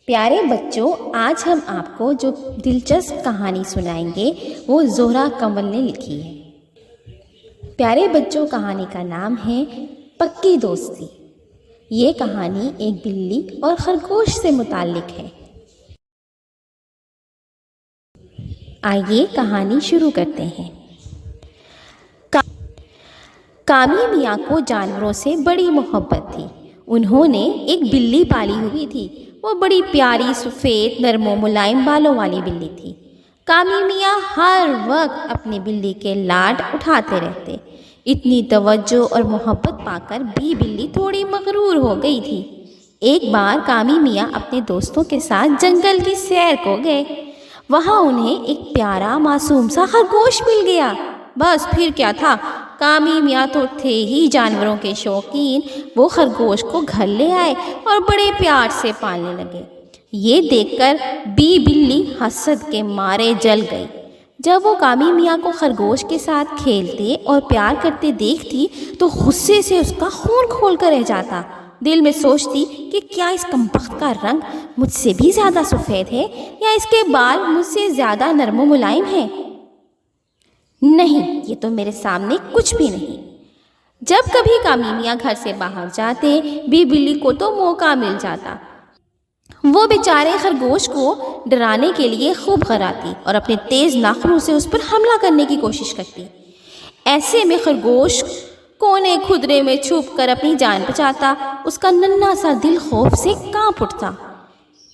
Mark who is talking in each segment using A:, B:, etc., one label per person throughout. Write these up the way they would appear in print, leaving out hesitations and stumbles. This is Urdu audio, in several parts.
A: پیارے بچوں، آج ہم آپ کو جو دلچسپ کہانی سنائیں گے وہ زہرا کنول نے لکھی ہے۔ پیارے بچوں، کہانی کا نام ہے پکی دوستی۔ یہ کہانی ایک بلی اور خرگوش سے متعلق ہے۔ آئیے کہانی شروع کرتے ہیں۔ کامی میاں کو جانوروں سے بڑی محبت تھی۔ انہوں نے ایک بلی پالی ہوئی تھی۔ وہ بڑی پیاری سفید نرم و ملائم بالوں والی بلی تھی۔ کامی میاں ہر وقت اپنی بلی کے لاڈ اٹھاتے رہتے۔ اتنی توجہ اور محبت پا کر بھی بلی تھوڑی مغرور ہو گئی تھی۔ ایک بار کامی میاں اپنے دوستوں کے ساتھ جنگل کی سیر کو گئے۔ وہاں انہیں ایک پیارا معصوم سا خرگوش مل گیا۔ بس پھر کیا تھا، کامی میاں تو تھے ہی جانوروں کے شوقین۔ وہ خرگوش کو گھر لے آئے اور بڑے پیار سے پالنے لگے۔ یہ دیکھ کر بلی حسد کے مارے جل گئی۔ جب وہ کامی میاں کو خرگوش کے ساتھ کھیلتے اور پیار کرتے دیکھتی تو غصے سے اس کا خون کھول کر رہ جاتا۔ دل میں سوچتی کہ کیا اس کمبخت کا رنگ مجھ سے بھی زیادہ سفید ہے یا اس کے بال مجھ سے زیادہ نرم و ملائم ہیں؟ نہیں، یہ تو میرے سامنے کچھ بھی نہیں۔ جب کبھی کامی میاں گھر سے باہر جاتے بلی کو تو موقع مل جاتا۔ وہ بیچارے خرگوش کو ڈرانے کے لیے خوب غراتی اور اپنے تیز ناخنوں سے اس پر حملہ کرنے کی کوشش کرتی۔ ایسے میں خرگوش کونے کھدرے میں چھپ کر اپنی جان بچاتا۔ اس کا ننھا سا دل خوف سے کانپ اٹھتا۔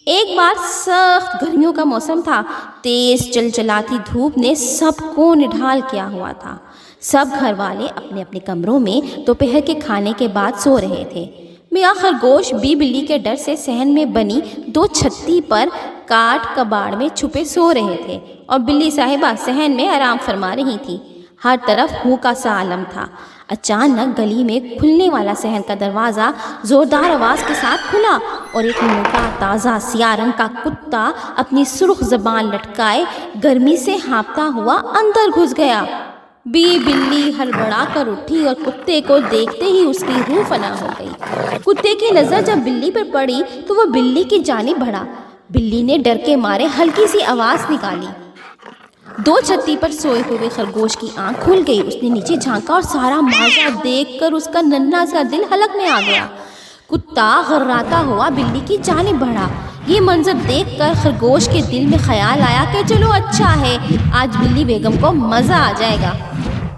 A: ایک بار سخت گرمیوں کا موسم تھا۔ تیز چلچلاتی دھوپ نے سب کو نڈھال کیا ہوا تھا۔ سب گھر والے اپنے اپنے کمروں میں دوپہر کے کھانے کے بعد سو رہے تھے۔ میاں خرگوش بلی کے ڈر سے صحن میں بنی 2 چھتی پر کاٹ کباڑ میں چھپے سو رہے تھے اور بلی صاحبہ صحن میں آرام فرما رہی تھی۔ ہر طرف ہو کا سا عالم تھا۔ اچانک گلی میں کھلنے والا صحن کا دروازہ زوردار آواز کے ساتھ کھلا اور ایک موٹا تازہ سیاہ رنگ کا کتا اپنی سرخ زبان لٹکائے گرمی سے ہانپتا ہوا اندر گھس گیا۔ بلی ہڑبڑا کر اٹھی اور کتے کو دیکھتے ہی اس کی روح فنا ہو گئی۔ کتے کی نظر جب بلی پر پڑی تو وہ بلی کی جانب بڑھا۔ بلی نے ڈر کے مارے ہلکی سی آواز نکالی۔ 2 چھتی پر سوئے ہوئے خرگوش کی آنکھ کھل گئی۔ اس نے نیچے جھانکا اور سارا ماجرا دیکھ کر اس کا ننھا سا دل حلق میں آ گیا۔ کتا غراتا ہوا بلی کی جانب بڑھا۔ یہ منظر دیکھ کر خرگوش کے دل میں خیال آیا کہ چلو اچھا ہے، آج بلی بیگم کو مزہ آ جائے گا۔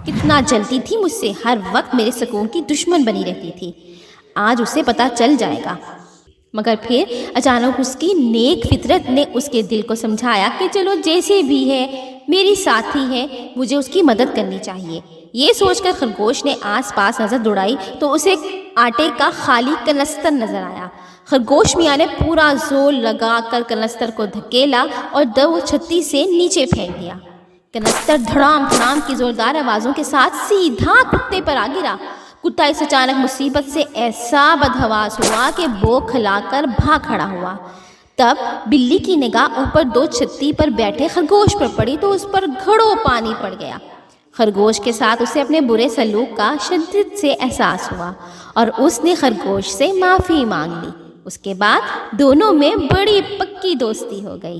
A: کتنا جلتی تھی مجھ سے، ہر وقت میرے سکون کی دشمن بنی رہتی تھی، آج اسے پتہ چل جائے گا۔ مگر پھر اچانک اس کی نیک فطرت نے اس کے دل کو سمجھایا کہ چلو جیسے بھی ہے میری ساتھی ہے، مجھے اس کی مدد کرنی چاہیے۔ یہ سوچ کر خرگوش نے آس پاس نظر دوڑائی تو اسے آٹے کا خالی کنستر نظر آیا۔ خرگوش میاں نے پورا زور لگا کر کنستر کو دھکیلا اور 2 چھتی سے نیچے پھینک دیا۔ کنستر دھڑام دھڑام کی زوردار آوازوں کے ساتھ سیدھا کتے پر آ گرا۔ کتا اس اچانک مصیبت سے ایسا بدحواس ہوا کہ بوکھلا کر بھاگ کھڑا ہوا۔ تب بلی کی نگاہ اوپر 2 چھتی پر بیٹھے خرگوش پر پڑی تو اس پر گھڑوں پانی پڑ گیا۔ خرگوش کے ساتھ اسے اپنے برے سلوک کا شدت سے احساس ہوا اور اس نے خرگوش سے معافی مانگ لی۔ اس کے بعد دونوں میں بڑی پکی دوستی ہو گئی۔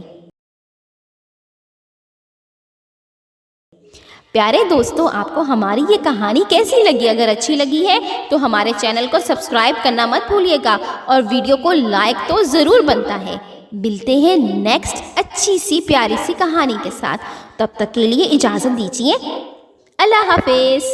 A: پیارے دوستوں، آپ کو ہماری یہ کہانی کیسی لگی؟ اگر اچھی لگی ہے تو ہمارے چینل کو سبسکرائب کرنا مت بھولیے گا اور ویڈیو کو لائک تو ضرور بنتا ہے۔ ملتے ہیں نیکسٹ اچھی سی پیاری سی کہانی کے ساتھ۔ تب تک کے لیے اجازت دیجیے۔ اللہ حافظ۔